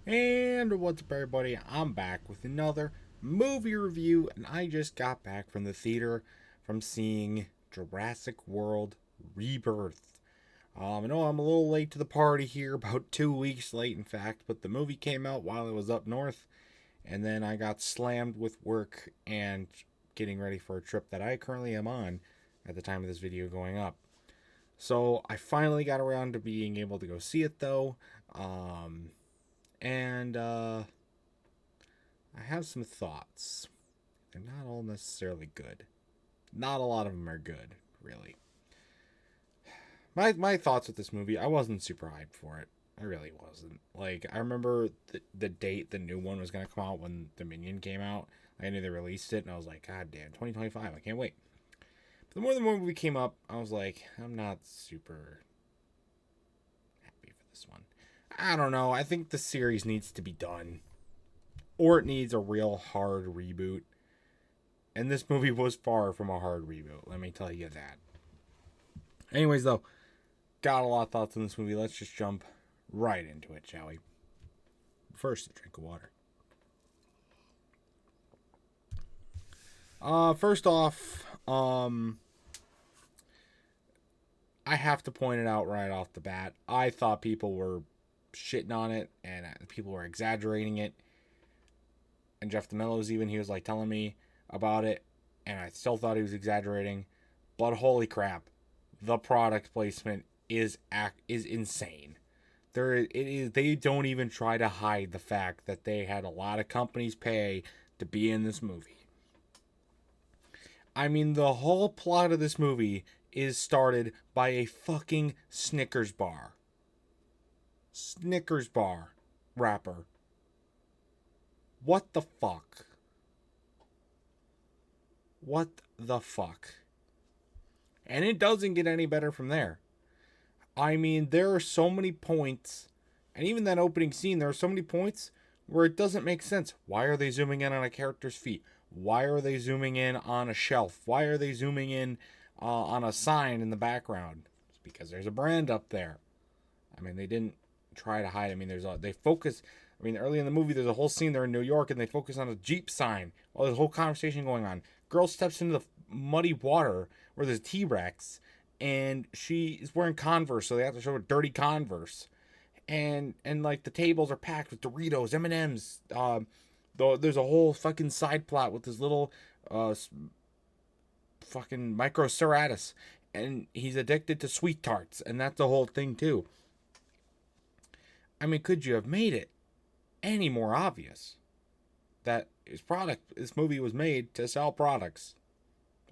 And what's up, everybody? I'm back with another movie review, and I just got back from the theater from seeing Jurassic World Rebirth. I know I'm a little late to the party here, about 2 weeks late, in fact, but the movie came out while I was up north, and then I got slammed with work and getting ready for a trip that I currently am on at the time of this video going up. So I finally got around to being able to go see it, though. And I have some thoughts. They're not all necessarily good. Not a lot of them are good, really. My thoughts with this movie, I wasn't super hyped for it. I really wasn't. Like, I remember the date the new one was going to come out when Dominion came out. I knew they released it, and I was like, God damn, 2025, I can't wait. But the more the movie came up, I was like, I'm not super happy for this one. I don't know. I think the series needs to be done, or it needs a real hard reboot. And this movie was far from a hard reboot, let me tell you that. Anyways, though, got a lot of thoughts on this movie. Let's just jump right into it, shall we? First, a drink of water. First off, I have to point it out right off the bat. I thought people were shitting on it, and people were exaggerating it. And Jeffofthemellows, even, he was like telling me about it, and I still thought he was exaggerating. But holy crap, the product placement is insane. They don't even try to hide the fact that they had a lot of companies pay to be in this movie. I mean, the whole plot of this movie is started by a fucking Snickers bar. Snickers bar wrapper. What the fuck? What the fuck? And it doesn't get any better from there. I mean, there are so many points, and even that opening scene, there are so many points where it doesn't make sense. Why are they zooming in on a character's feet? Why are they zooming in on a shelf? Why are they zooming in on a sign in the background? It's because there's a brand up there. I mean, they didn't try to hide. I mean, they focus. I mean, early in the movie, there's a whole scene they're in New York, and they focus on a Jeep sign while there's a whole conversation going on. Girl steps into the muddy water where there's a T-Rex, and she is wearing Converse, so they have to show a dirty Converse. And like the tables are packed with Doritos, M&Ms. There's a whole fucking side plot with this little fucking Micro Serratus, and he's addicted to sweet tarts, and that's the whole thing too. I mean, could you have made it any more obvious that this movie was made to sell products?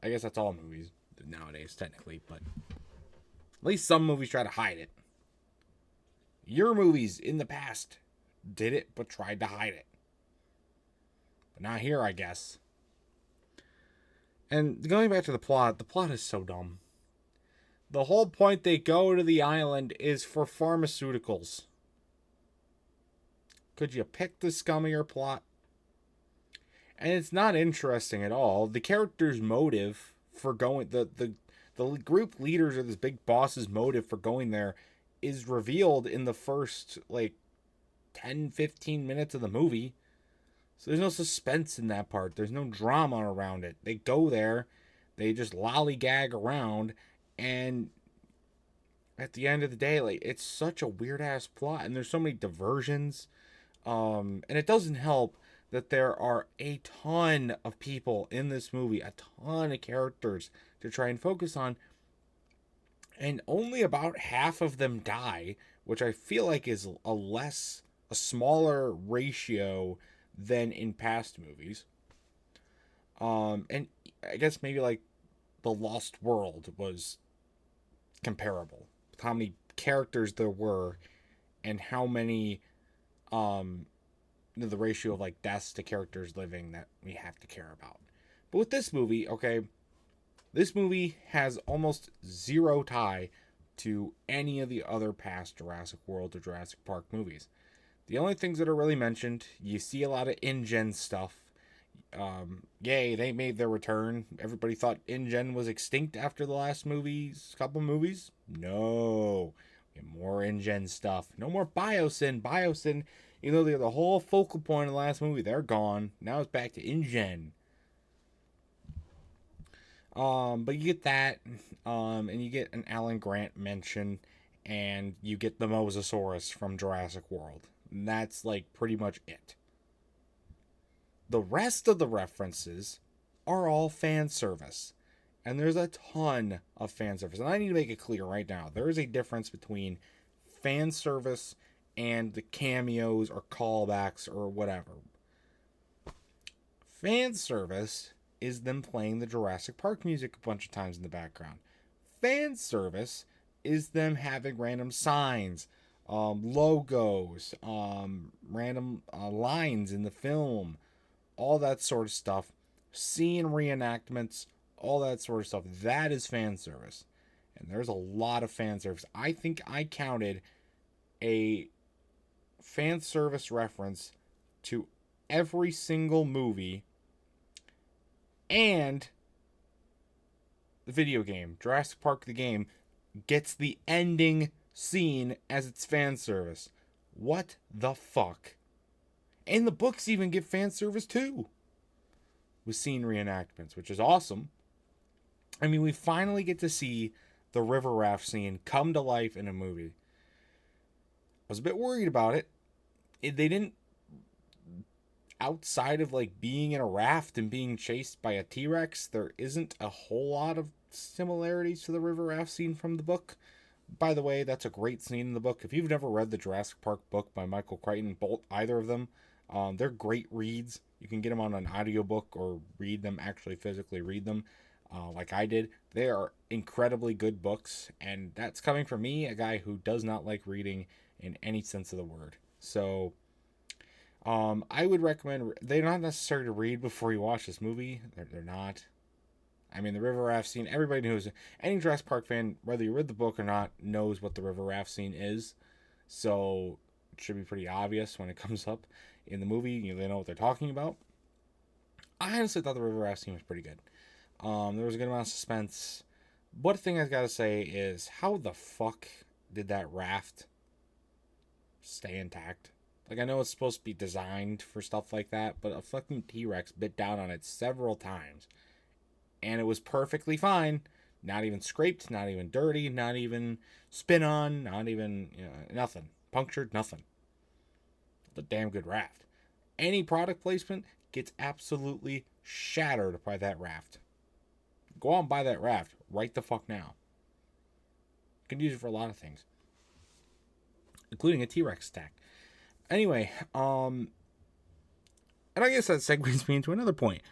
I guess that's all movies nowadays, technically, but at least some movies try to hide it. Your movies in the past did it, but tried to hide it. But not here, I guess. And going back to the plot is so dumb. The whole point they go to the island is for pharmaceuticals. Could you pick the scummier plot? And it's not interesting at all. The character's motive for going, the group leaders or this big boss's motive for going there is revealed in the first, 10-15 minutes of the movie. So there's no suspense in that part. There's no drama around it. They go there, they just lollygag around, and at the end of the day, it's such a weird-ass plot, and there's so many diversions. And it doesn't help that there are a ton of people in this movie, a ton of characters to try and focus on, and only about half of them die, which I feel like is a smaller ratio than in past movies. And I guess maybe like The Lost World was comparable with how many characters there were and how many the ratio of deaths to characters living that we have to care about. But with this movie, okay, this movie has almost zero tie to any of the other past Jurassic World or Jurassic Park movies. The only things that are really mentioned, you see a lot of InGen stuff. Yay, they made their return. Everybody thought InGen was extinct after the last couple movies. No. We have more InGen stuff. No more Biosyn. Biosyn Even though they're the whole focal point of the last movie, they're gone. Now it's back to InGen. But you get that, and you get an Alan Grant mention, and you get the Mosasaurus from Jurassic World. And that's like pretty much it. The rest of the references are all fan service. And there's a ton of fan service. And I need to make it clear right now. There is a difference between fan service and the cameos or callbacks or whatever. Fan service is them playing the Jurassic Park music a bunch of times in the background. Fan service is them having random signs, logos, random lines in the film, all that sort of stuff, scene reenactments, all that sort of stuff. That is fan service. And there's a lot of fan service. I think I counted a fan service reference to every single movie and the video game. Jurassic Park the game gets the ending scene as its fan service. What the fuck? And the books even get fan service too, with scene reenactments, which is awesome. I mean, we finally get to see the river raft scene come to life in a movie. I was a bit worried about it. They didn't, outside of like being in a raft and being chased by a T-Rex, there isn't a whole lot of similarities to the river raft scene from the book. By the way, that's a great scene in the book. If you've never read the Jurassic Park book by Michael Crichton, either of them, they're great reads. You can get them on an audiobook or read them, actually physically read them, like I did. They are incredibly good books, and that's coming from me, a guy who does not like reading in any sense of the word. So I would recommend, they're not necessary to read before you watch this movie. They're not. I mean, the river raft scene, everybody knows. Any Jurassic Park fan, whether you read the book or not, knows what the river raft scene is. So it should be pretty obvious when it comes up in the movie. They know what they're talking about. I honestly thought the river raft scene was pretty good. There was a good amount of suspense. One thing I gotta say is, how the fuck did that raft stay intact? Like, I know it's supposed to be designed for stuff like that, but a fucking T-Rex bit down on it several times. And it was perfectly fine. Not even scraped, not even dirty, not even spin on, not even, nothing. Punctured, nothing. It's a damn good raft. Any product placement gets absolutely shattered by that raft. Go out and buy that raft right the fuck now. You can use it for a lot of things, including a T-Rex stack. Anyway, and I guess that segues me into another point.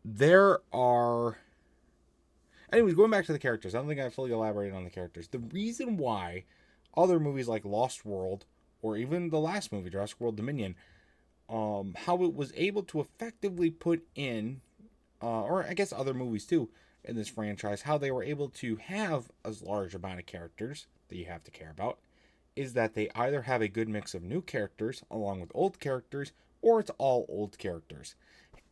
There are... Anyways, going back to the characters. I don't think I fully elaborated on the characters. The reason why other movies like Lost World, or even the last movie, Jurassic World Dominion, how it was able to effectively put in, or I guess other movies too, in this franchise, how they were able to have a large amount of characters that you have to care about, is that they either have a good mix of new characters along with old characters, or it's all old characters.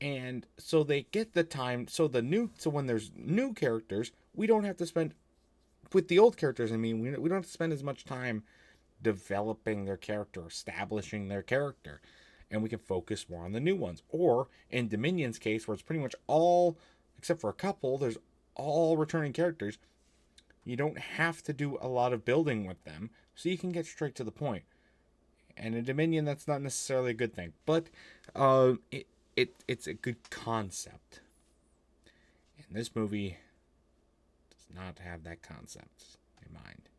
And so they get the time, so when there's new characters, we don't have to spend, with the old characters, I mean, we don't have to spend as much time developing their character, establishing their character, and we can focus more on the new ones. Or in Dominion's case, where it's pretty much all, except for a couple, there's all returning characters, you don't have to do a lot of building with them, so you can get straight to the point. And in Dominion, that's not necessarily a good thing, but it's a good concept. And this movie does not have that concept in mind.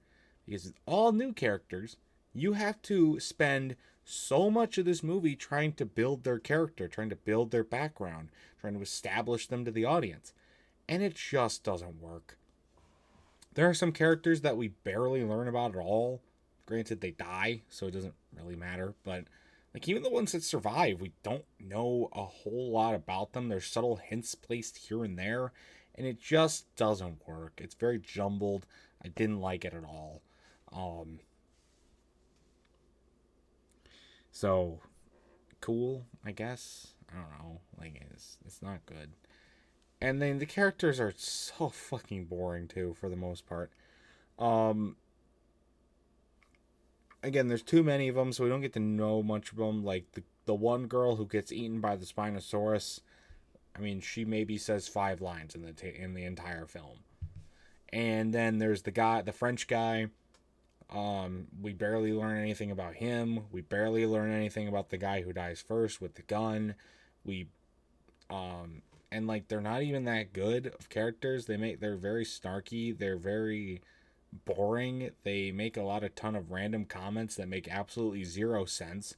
Because with all new characters, you have to spend so much of this movie trying to build their character, trying to build their background, trying to establish them to the audience. And it just doesn't work. There are some characters that we barely learn about at all. Granted, they die, so it doesn't really matter. But like, even the ones that survive, we don't know a whole lot about them. There's subtle hints placed here and there, and it just doesn't work. It's very jumbled. I didn't like it at all. So cool, I guess. I don't know. Like, it's not good. And then the characters are so fucking boring too, for the most part. again, there's too many of them, so we don't get to know much of them. Like the one girl who gets eaten by the Spinosaurus, I mean, she maybe says 5 lines in the entire film. And then there's the French guy. We barely learn anything about him. We barely learn anything about the guy who dies first with the gun. We and like they're not even that good of characters. They're very snarky. They're very boring. They make a ton of random comments that make absolutely zero sense.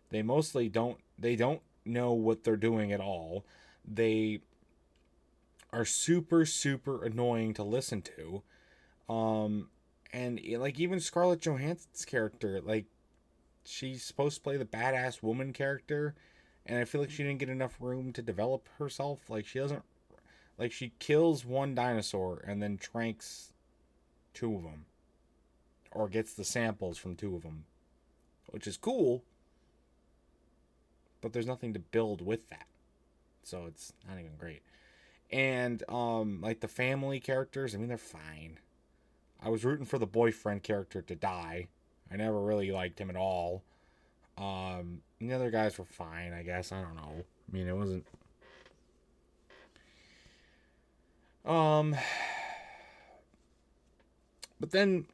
They don't know what they're doing at all. They are super super annoying to listen to. And like even Scarlett Johansson's character, like she's supposed to play the badass woman character, and I feel like she didn't get enough room to develop herself. Like she doesn't, like she kills one dinosaur and then tranks 2 of them, or gets the samples from 2 of them, which is cool, but there's nothing to build with that, so it's not even great. And like the family characters, I mean they're fine. I was rooting for the boyfriend character to die. I never really liked him at all. The other guys were fine, I guess. I don't know. I mean, it wasn't. But then,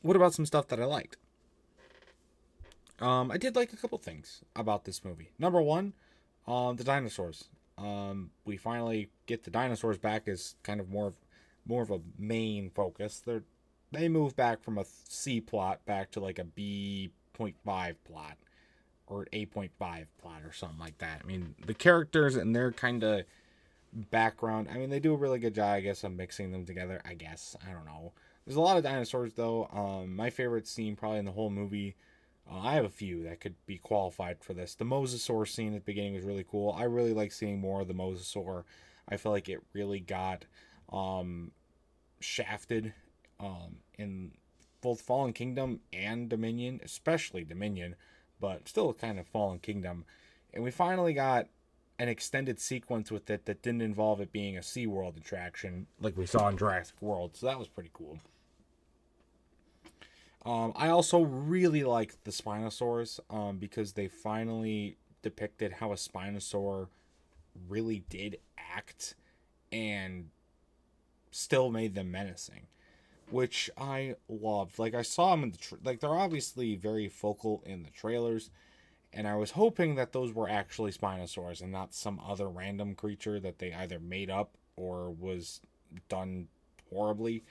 what about some stuff that I liked? I did like a couple things about this movie. Number one, the dinosaurs. We finally get the dinosaurs back as kind of more of a main focus. They move back from a C plot back to like a B.5 plot or 8.5 plot or something like that. I mean, the characters and their kind of background, I mean, they do a really good job, I guess, of mixing them together, I guess. I don't know. There's a lot of dinosaurs, though. My favorite scene probably in the whole movie, I have a few that could be qualified for this. The Mosasaur scene at the beginning was really cool. I really like seeing more of the Mosasaur. I feel like it really got shafted in both Fallen Kingdom and Dominion, especially Dominion, but still kind of Fallen Kingdom. And we finally got an extended sequence with it that didn't involve it being a SeaWorld attraction like we saw in Jurassic World, so that was pretty cool. I also really liked the Spinosaurs because they finally depicted how a Spinosaur really did act and still made them menacing, which I loved. Like I saw them in like they're obviously very focal in the trailers, and I was hoping that those were actually Spinosaurs and not some other random creature that they either made up or was done horribly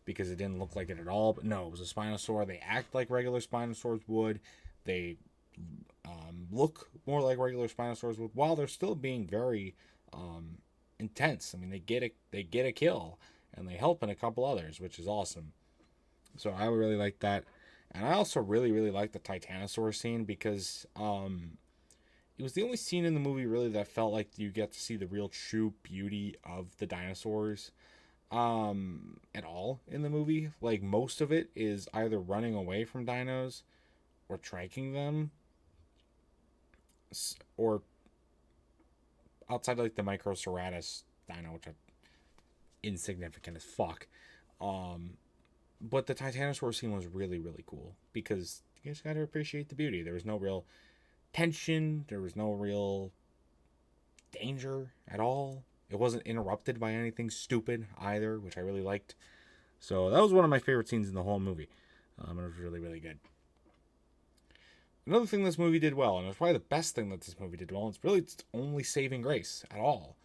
because it didn't look like it at all. But no, it was a Spinosaur. They act like regular Spinosaurs would. They look more like regular Spinosaurs would, while they're still being very intense. I mean, they get a kill, and they help in a couple others, which is awesome. So I really like that. And I also really, really like the Titanosaur scene because it was the only scene in the movie really that felt like you get to see the real true beauty of the dinosaurs at all in the movie. Like most of it is either running away from dinos or tranking them, or outside of like the Microceratus dino, which are insignificant as fuck. But the Titanosaur scene was really, really cool because you just got to appreciate the beauty. There was no real tension. There was no real danger at all. It wasn't interrupted by anything stupid either, which I really liked. So that was one of my favorite scenes in the whole movie. It was really, really good. Another thing this movie did well, and it's probably the best thing that this movie did well, and it's really its only saving grace at all,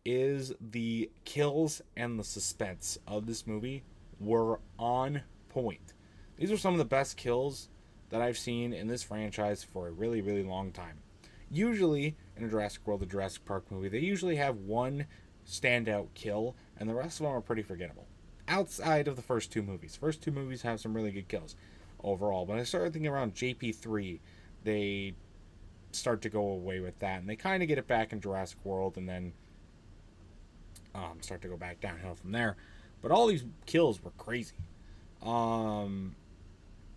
is the kills and the suspense of this movie were on point. These are some of the best kills that I've seen in this franchise for a really, really long time. Usually, in a Jurassic World, a Jurassic Park movie, they usually have one standout kill, and the rest of them are pretty forgettable. Outside of the first 2 movies. First 2 movies have some really good kills overall. When I started thinking around JP3, they start to go away with that, and they kind of get it back in Jurassic World, and then start to go back downhill from there. But all these kills were crazy.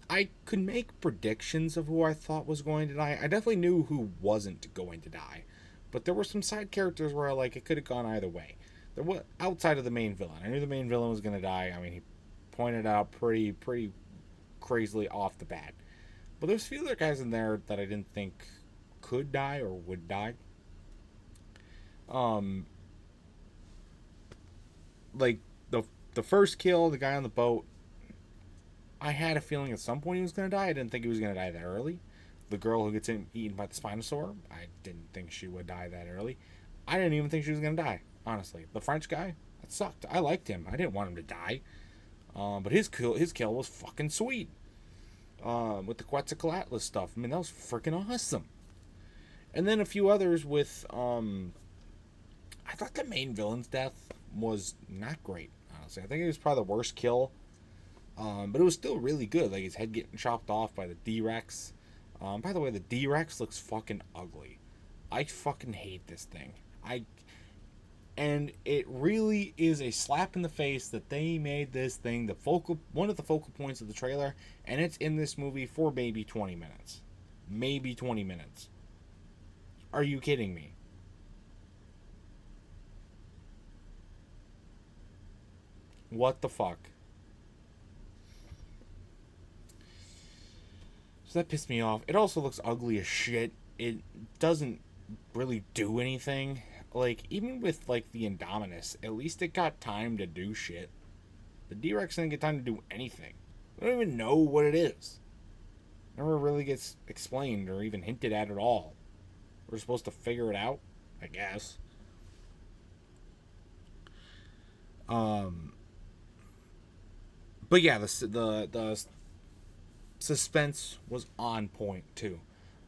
I could make predictions of who I thought was going to die. I definitely knew who wasn't going to die, but there were some side characters where like it could have gone either way. There was outside of the main villain. I knew the main villain was going to die. I mean, he pointed out pretty crazily off the bat. But there's a few other guys in there that I didn't think could die or would die. Like the first kill, the guy on the boat, I had a feeling at some point he was going to die. I didn't think he was going to die that early. The girl who gets eaten by the Spinosaur, I didn't think she would die that early. I didn't even think she was going to die, honestly. The French guy, that sucked. I liked him. I didn't want him to die. But his kill was fucking sweet. With the Quetzalcoatl stuff. I mean, that was freaking awesome. And then a few others with, I thought the main villain's death was not great, honestly. I think it was probably the worst kill. But it was still really good. Like his head getting chopped off by the D-Rex. By the way, the D-Rex looks fucking ugly. I fucking hate this thing. And it really is a slap in the face that they made this thing one of the focal points of the trailer, and it's in this movie for maybe 20 minutes. Maybe 20 minutes. Are you kidding me? What the fuck? So that pissed me off. It also looks ugly as shit. It doesn't really do anything. Like, even with, like, the Indominus, at least it got time to do shit. The D-Rex didn't get time to do anything. We don't even know what it is. Never really gets explained or even hinted at all. We're supposed to figure it out, I guess. But yeah, the suspense was on point, too.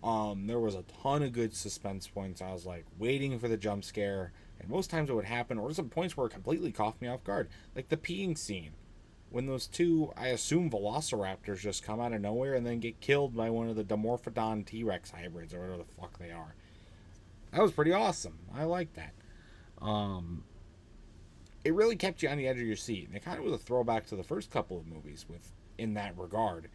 There was a ton of good suspense points. I was like waiting for the jump scare, and most times it would happen, or some points where it completely caught me off guard, like the peeing scene when those two, I assume, velociraptors just come out of nowhere and then get killed by one of the Dimorphodon T-Rex hybrids or whatever the fuck they are. That was pretty awesome. I like that. It really kept you on the edge of your seat, and it kind of was a throwback to the first couple of movies in that regard.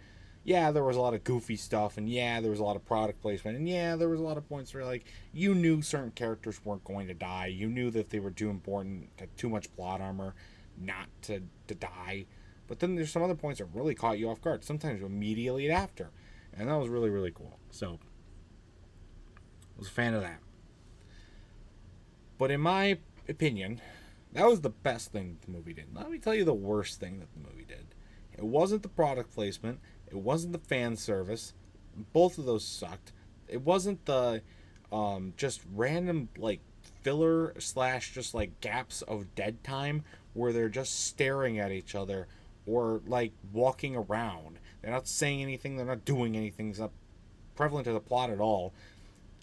Yeah, there was a lot of goofy stuff, and yeah, there was a lot of product placement, and yeah, there was a lot of points where, like, you knew certain characters weren't going to die. You knew that they were too important, had too much plot armor not to die. But then there's some other points that really caught you off guard, sometimes immediately after. And that was really, really cool. So, I was a fan of that. But in my opinion, that was the best thing that the movie did. Let me tell you the worst thing that the movie did. It wasn't the product placement. It wasn't the fan service. Both of those sucked. It wasn't the just random, like, filler / just, like, gaps of dead time where they're just staring at each other or, like, walking around. They're not saying anything. They're not doing anything. It's not prevalent to the plot at all.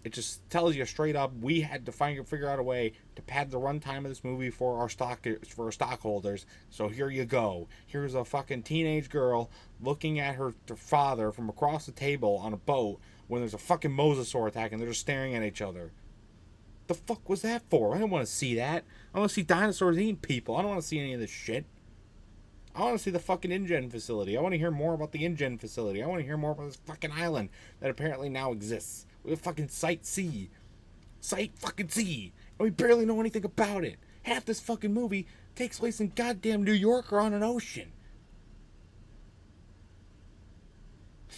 It just tells you straight up, we had to figure out a way to pad the runtime of this movie for our stockholders. So here you go. Here's a fucking teenage girl looking at her father from across the table on a boat when there's a fucking mosasaur attack and they're just staring at each other. The fuck was that for? I don't want to see that. I want to see dinosaurs eating people. I don't want to see any of this shit. I want to see the fucking InGen facility. I want to hear more about the InGen facility. I want to hear more about this fucking island that apparently now exists. We have fucking Site C. Site fucking C. And we barely know anything about it. Half this fucking movie takes place in goddamn New York or on an ocean.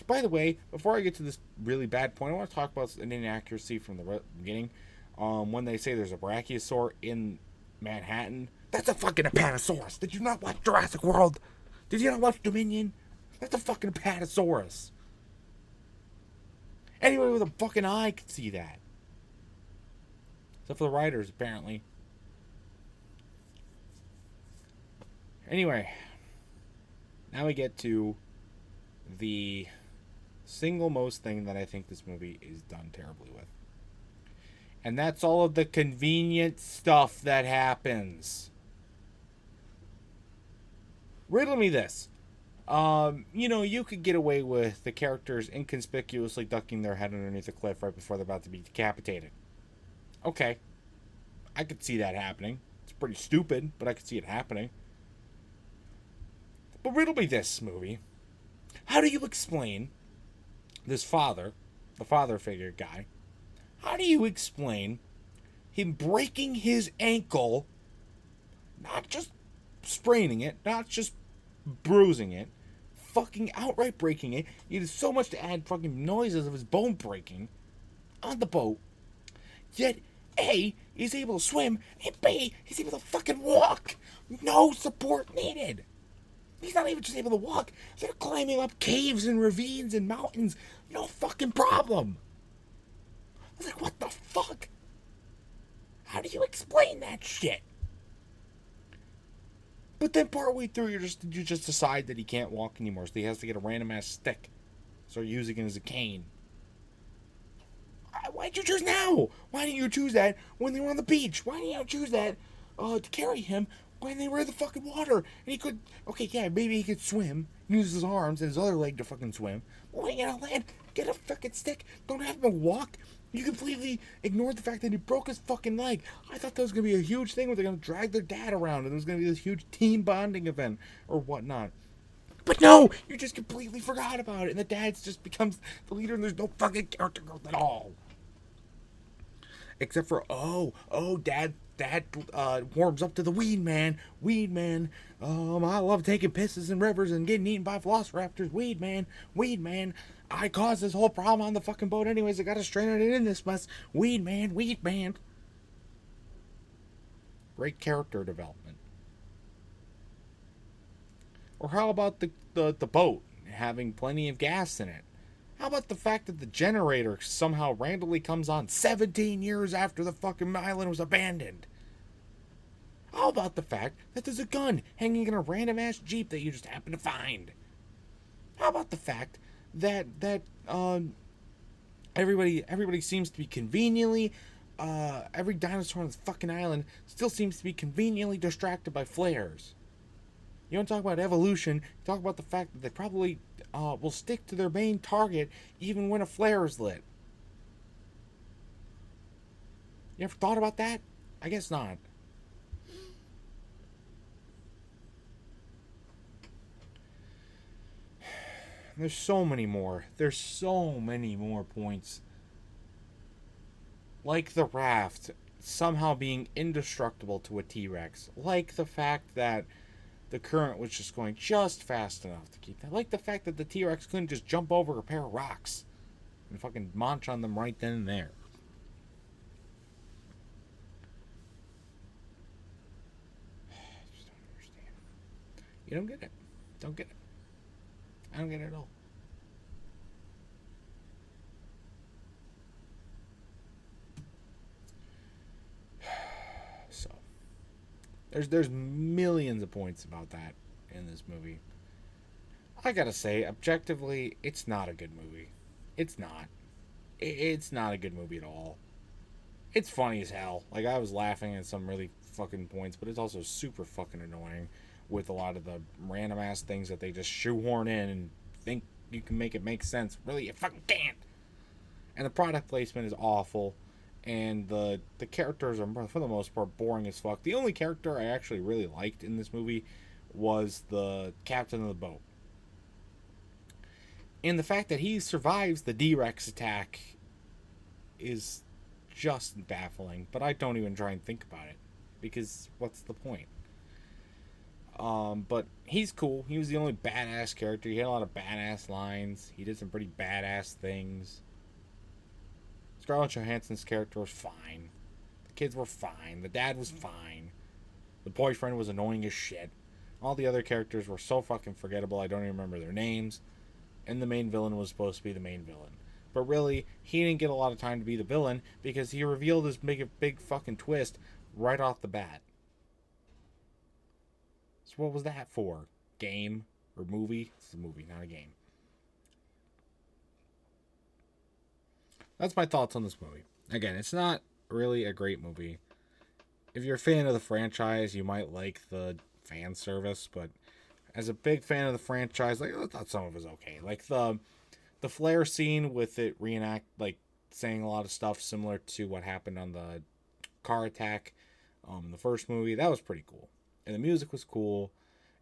By the way, before I get to this really bad point, I want to talk about an inaccuracy from the beginning. When they say there's a brachiosaur in Manhattan, that's a fucking Apatosaurus. Did you not watch Jurassic World? Did you not watch Dominion? That's a fucking Apatosaurus. Anybody with a fucking eye could see that. Except for the writers, apparently. Anyway, now we get to the single most thing that I think this movie is done terribly with. And that's all of the convenient stuff that happens. Riddle me this. You could get away with the characters inconspicuously ducking their head underneath a cliff right before they're about to be decapitated. Okay. I could see that happening. It's pretty stupid, but I could see it happening. But riddle me this, movie. How do you explain this father, the father figure guy, how do you explain him breaking his ankle, not just spraining it, not just bruising it, fucking outright breaking it. He did so much to add fucking noises of his bone breaking on the boat. Yet, A, he's able to swim, and B, he's able to fucking walk. No support needed. He's not even just able to walk. They're climbing up caves and ravines and mountains. No fucking problem. I was like, what the fuck? How do you explain that shit? But then partway through, you just decide that he can't walk anymore, so he has to get a random ass stick. Start using it as a cane. Why'd you choose now? Why didn't you choose that when they were on the beach? Why didn't you choose that to carry him when they were in the fucking water? And he could, okay, yeah, maybe he could swim, use his arms and his other leg to fucking swim. But when you get on land, get a fucking stick. Don't have him walk. You completely ignored the fact that he broke his fucking leg. I thought that was going to be a huge thing where they're going to drag their dad around and it was going to be this huge team bonding event or whatnot. But no, you just completely forgot about it and the dad just becomes the leader and there's no fucking character growth at all. Except for, dad warms up to the weed man. I love taking pisses in rivers and getting eaten by velociraptors. Weed man. I caused this whole problem on the fucking boat anyways. I got stranded in this mess. Weed man. Great character development. Or how about the boat having plenty of gas in it? How about the fact that the generator somehow randomly comes on 17 years after the fucking island was abandoned? How about the fact that there's a gun hanging in a random ass Jeep that you just happen to find? How about the fact that everybody seems to be conveniently every dinosaur on this fucking island still seems to be conveniently distracted by flares? You don't talk about evolution. You talk about the fact that they probably will stick to their main target even when a flare is lit. You ever thought about that? I guess not. There's so many more. There's so many more points. Like the raft somehow being indestructible to a T-Rex. Like the fact that the current was just going just fast enough to keep that. Like the fact that the T-Rex couldn't just jump over a pair of rocks and fucking munch on them right then and there. I just don't understand. You don't get it. Don't get it. I don't get it at all. So, there's millions of points about that in this movie. I gotta say, objectively, it's not a good movie. It's not. It's not a good movie at all. It's funny as hell. Like, I was laughing at some really fucking points, but it's also super fucking annoying with a lot of the random ass things that they just shoehorn in and think you can make it make sense. Really, you fucking can't. And the product placement is awful. And the characters are, for the most part, boring as fuck. The only character I actually really liked in this movie was the captain of the boat. And the fact that he survives the D-Rex attack is just baffling. But I don't even try and think about it. Because what's the point? But he's cool. He was the only badass character. He had a lot of badass lines. He did some pretty badass things. Scarlett Johansson's character was fine. The kids were fine. The dad was fine. The boyfriend was annoying as shit. All the other characters were so fucking forgettable I don't even remember their names. And the main villain was supposed to be the main villain. But really, he didn't get a lot of time to be the villain because he revealed his big fucking twist right off the bat. So what was that for? Game? Or movie? It's a movie, not a game. That's my thoughts on this movie. Again, it's not really a great movie. If you're a fan of the franchise, you might like the fan service, but as a big fan of the franchise, like, I thought some of it was okay. Like the flare scene with it saying a lot of stuff similar to what happened on the car attack in the first movie, that was pretty cool. And the music was cool,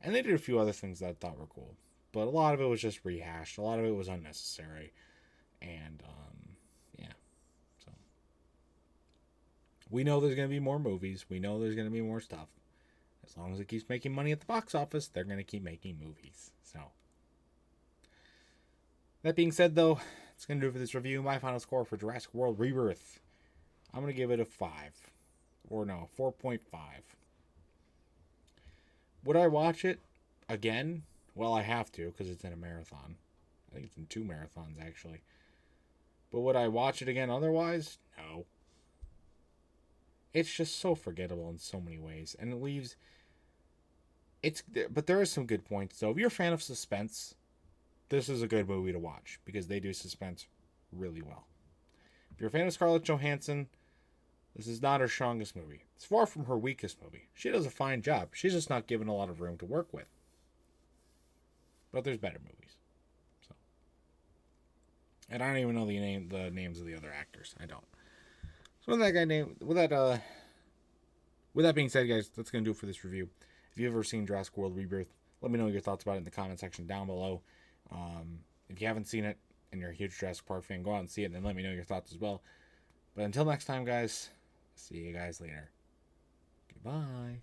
and they did a few other things that I thought were cool. But a lot of it was just rehashed. A lot of it was unnecessary. And, yeah. So, we know there's going to be more movies. We know there's going to be more stuff. As long as it keeps making money at the box office, they're going to keep making movies. So, That being said, though, it's going to do it for this review. My final score for Jurassic World Rebirth, I'm going to give it a 5. Or no, 4.5. Would I watch it again? Well, I have to because it's in a marathon. I think it's in 2 marathons, actually. But would I watch it again otherwise? No. It's just so forgettable in so many ways. And it leaves... But there are some good points. So if you're a fan of suspense, this is a good movie to watch because they do suspense really well. If you're a fan of Scarlett Johansson, this is not her strongest movie. It's far from her weakest movie. She does a fine job. She's just not given a lot of room to work with. But there's better movies. So, and I don't even know the names of the other actors. I don't. So with that being said, guys, that's gonna do it for this review. If you've ever seen Jurassic World Rebirth, let me know your thoughts about it in the comment section down below. If you haven't seen it and you're a huge Jurassic Park fan, go out and see it and then let me know your thoughts as well. But until next time, guys, see you guys later. Goodbye.